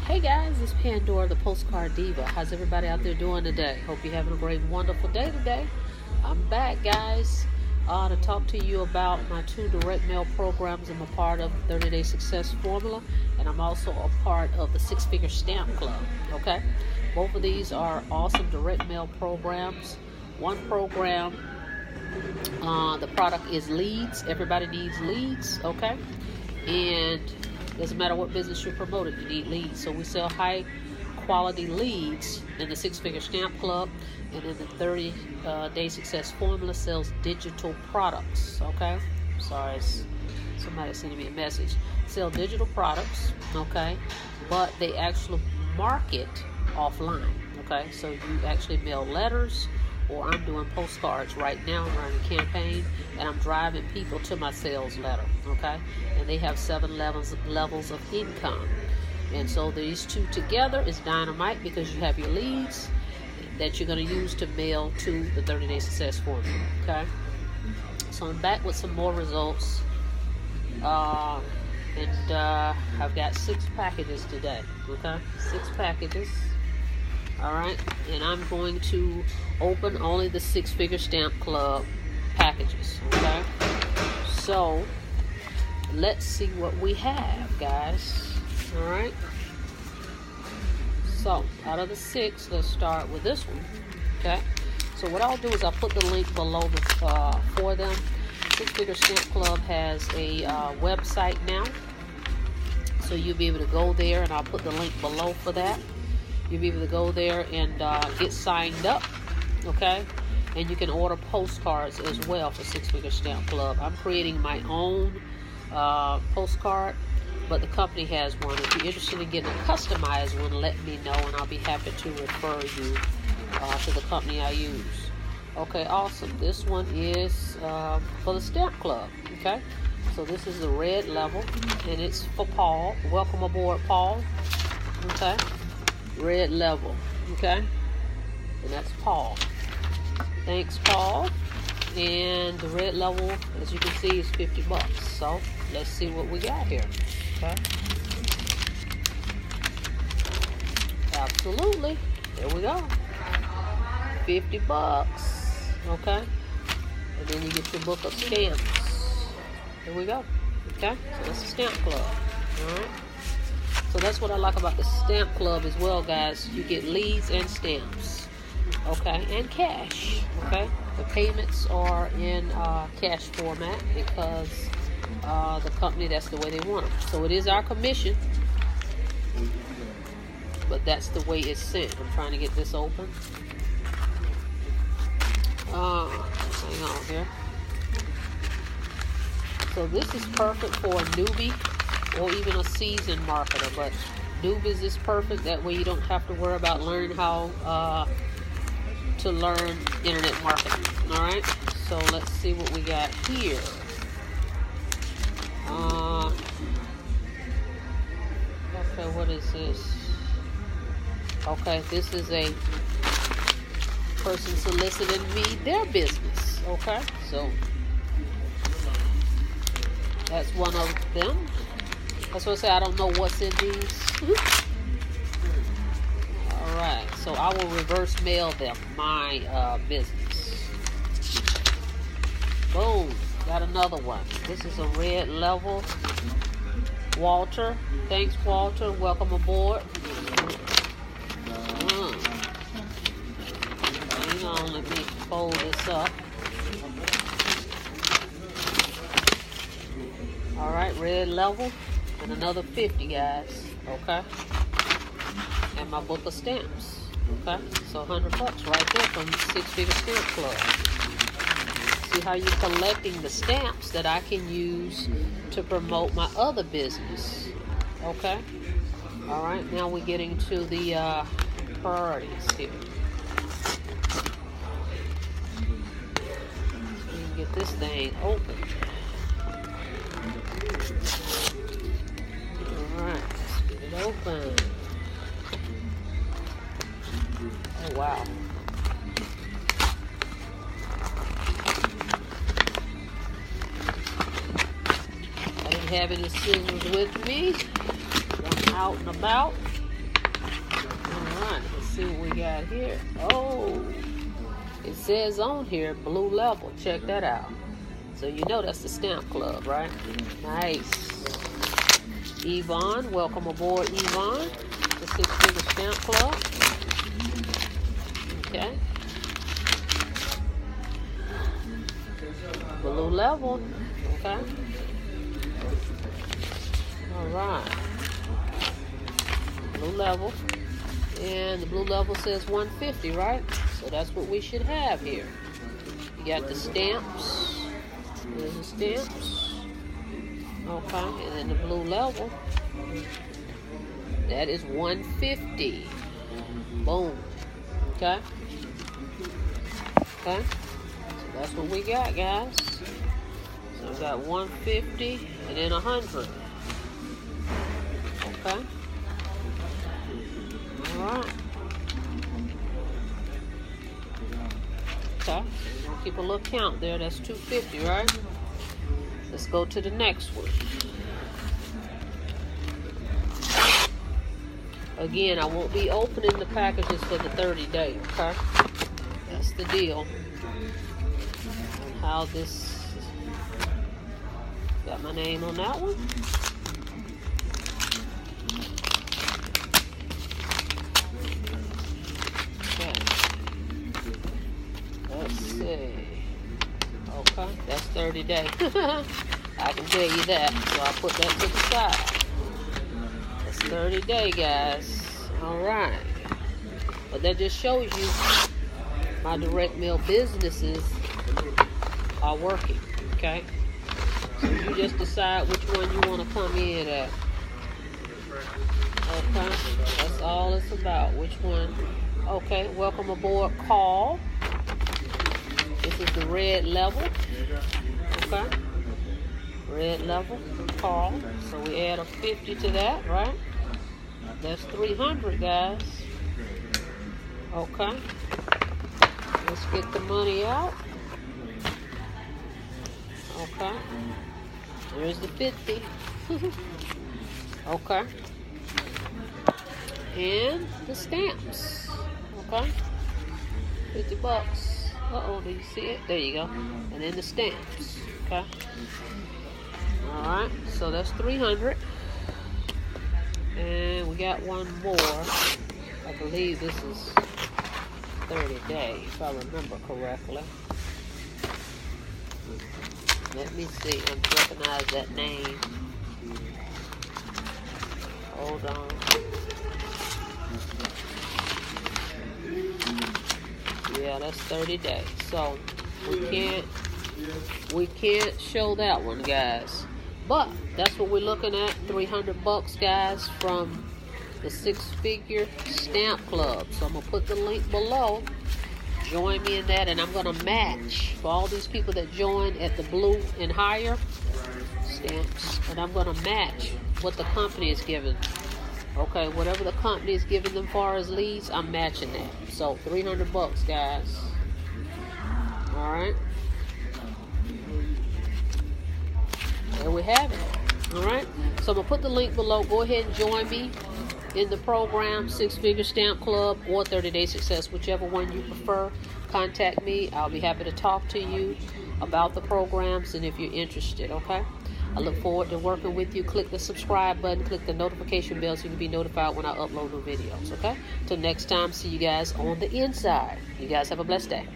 Hey guys, it's Pandora, the Postcard Diva. How's everybody out there doing today? Hope you're having a great, wonderful day today. I'm back, guys, to talk to you about my 2 direct mail programs. I'm a part of the 30-Day Success Formula, and I'm also a part of the 6-Figure Stamp Club, okay? Both of these are awesome direct mail programs. One program, the product is leads. Everybody needs leads, okay? And doesn't matter what business you're promoting, you need leads. So we sell high quality leads in the 6-Figure Stamp Club, and in the 30-Day Success Formula sells digital products, okay? Sorry, somebody sending me a message. Sell digital products, okay? But they actually market offline, okay? So you actually mail letters, or I'm doing postcards right now. I'm running a campaign, and I'm driving people to my sales letter, okay? And they have 7 levels of income. And so these two together is dynamite, because you have your leads that you're going to use to mail to the 30-Day Success Formula, okay? So I'm back with some more results. I've got 6 packages today, okay? 6 packages. Alright, and I'm going to open only the 6-Figure Stamp Club packages, okay? So, let's see what we have, guys. Alright? So, out of the 6, let's start with this one, okay? So what I'll do is I'll put the link below for them. 6-Figure Stamp Club has a website now, so you'll be able to go there, and I'll put the link below for that. You'll be able to go there and get signed up, okay? And you can order postcards as well for 6-Figure Stamp Club. I'm creating my own postcard, but the company has one. If you're interested in getting a customized one, let me know, and I'll be happy to refer you to the company I use. Okay, awesome. This one is for the Stamp Club, okay? So this is the red level, and it's for Paul. Welcome aboard, Paul, okay? Red level, okay? And that's Paul. Thanks, Paul. And the red level, as you can see, is $50. So let's see what we got here, okay? Absolutely. There we go. $50, okay? And then you get your book of stamps. Here we go, okay? So that's the Stamp Club, all right? So that's what I like about the Stamp Club as well, guys. You get leads and stamps, okay, and cash, okay. The payments are in cash format, because the company, that's the way they want them. So it is our commission, but that's the way it's sent. I'm trying to get this open. Hang on here. So this is perfect for a newbie, or even a seasoned marketer, but newbies is perfect. That way you don't have to worry about learning how to learn internet marketing. Alright, so let's see what we got here. Okay, what is this? Okay, this is a person soliciting me their business. Okay, so that's one of them. That's what I say, I don't know what's in these. Alright, so I will reverse mail them my business. Boom, got another one. This is a red level. Walter, thanks Walter, welcome aboard. Hang on, let me fold this up. Alright, red level. And another 50, guys, okay? And my book of stamps, okay? So $100 right there from 6-Figure Stamp Club. See how you're collecting the stamps that I can use to promote my other business, okay? All right, now we're getting to the priorities here. We can get this thing open. Open. Oh wow. I didn't have any scissors with me. I'm out and about. right, let's see what we got here. Oh, it says on here blue level. Check that out. So you know that's the stamp club, right? Nice. Yvonne, welcome aboard, Yvonne. The 6-figure stamp club. Okay. Blue level. Okay. All right. Blue level. And the blue level says 150, right? So that's what we should have here. You got the stamps. There's the stamps. Okay. And then the blue level. That is 150. Boom. Okay. Okay. So that's what we got, guys. So we got 150 and then 100. Okay. Alright. Okay. We'll keep a little count there. That's 250, right? Let's go to the next one. Again, I won't be opening the packages for the 30 days, okay? That's the deal. And how this... Got my name on that one. Okay, that's 30 days. I can tell you that, so I'll put that to the side. That's 30 days, guys. Alright. But that just shows you my direct mail businesses are working, okay? So you just decide which one you want to come in at. Okay, that's all it's about, which one. Okay, welcome aboard, Call. This is the red level. Okay. Red level, Carl. So we add a 50 to that, right? That's 300, guys. Okay. Let's get the money out. Okay. There's the 50. Okay. And the stamps. Okay. 50 bucks. Uh-oh, do you see it? There you go. And then the stamps. Okay. Alright, so that's 300. And we got one more. I believe this is 30 days, if I remember correctly. Let me see. I recognize that name. Hold on. Yeah, that's 30 days. So we can't show that one, guys. But that's what we're looking at. 300 bucks, guys, from the 6-figure stamp club. So I'm gonna put the link below. Join me in that, and I'm gonna match for all these people that join at the blue and higher stamps. And I'm gonna match what the company is giving. Okay, whatever the company is giving them far as leads, I'm matching that. So 300 bucks, guys. All right. There we have it. All right. So I'm gonna put the link below. Go ahead and join me in the program, 6-figure stamp club or 30-day success, whichever one you prefer. Contact me. I'll be happy to talk to you about the programs and if you're interested. Okay. I look forward to working with you. Click the subscribe button. Click the notification bell so you can be notified when I upload new videos, okay? Till next time, see you guys on the inside. You guys have a blessed day.